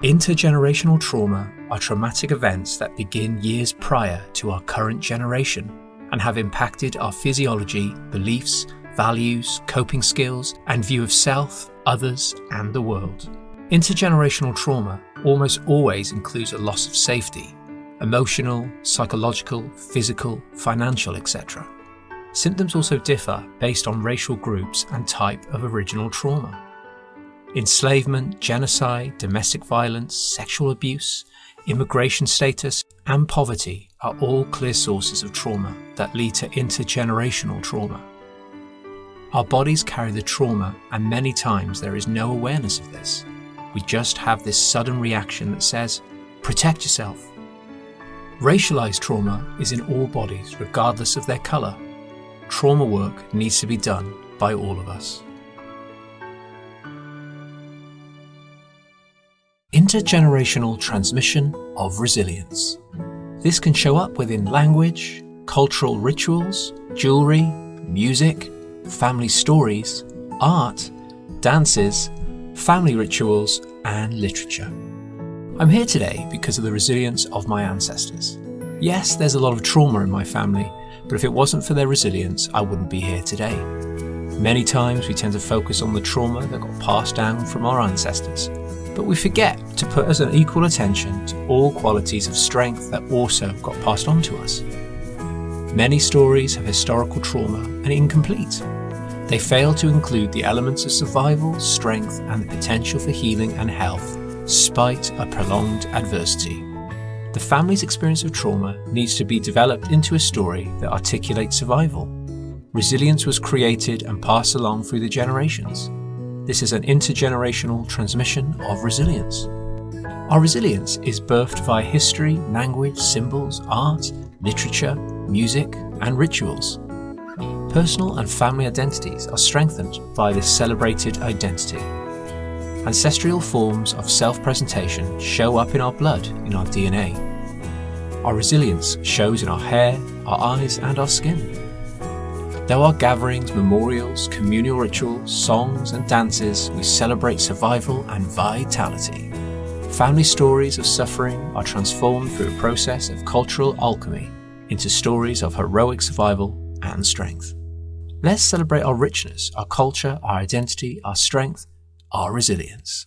Intergenerational trauma are traumatic events that begin years prior to our current generation and have impacted our physiology, beliefs, values, coping skills, and view of self, others, and the world. Intergenerational trauma almost always includes a loss of safety, emotional, psychological, physical, financial, etc. Symptoms also differ based on racial groups and type of original trauma. Enslavement, genocide, domestic violence, sexual abuse, immigration status, and poverty are all clear sources of trauma that lead to intergenerational trauma. Our bodies carry the trauma, and many times there is no awareness of this. We just have this sudden reaction that says, protect yourself. Racialized trauma is in all bodies, regardless of their color. Trauma work needs to be done by all of us. Intergenerational transmission of resilience. This can show up within language, cultural rituals, jewelry, music, family stories, art, dances, family rituals, and literature. I'm here today because of the resilience of my ancestors. Yes, there's a lot of trauma in my family, but if it wasn't for their resilience, I wouldn't be here today. Many times we tend to focus on the trauma that got passed down from our ancestors, but we forget to put as an equal attention to all qualities of strength that also got passed on to us. Many stories have historical trauma and incomplete. They fail to include the elements of survival, strength, and the potential for healing and health, despite a prolonged adversity. The family's experience of trauma needs to be developed into a story that articulates survival. Resilience was created and passed along through the generations. This is an intergenerational transmission of resilience. Our resilience is birthed via history, language, symbols, art, literature, music, and rituals. Personal and family identities are strengthened by this celebrated identity. Ancestral forms of self-presentation show up in our blood, in our DNA. Our resilience shows in our hair, our eyes, and our skin. There are gatherings, memorials, communal rituals, songs, and dances. We celebrate survival and vitality. Family stories of suffering are transformed through a process of cultural alchemy into stories of heroic survival and strength. Let's celebrate our richness, our culture, our identity, our strength, our resilience.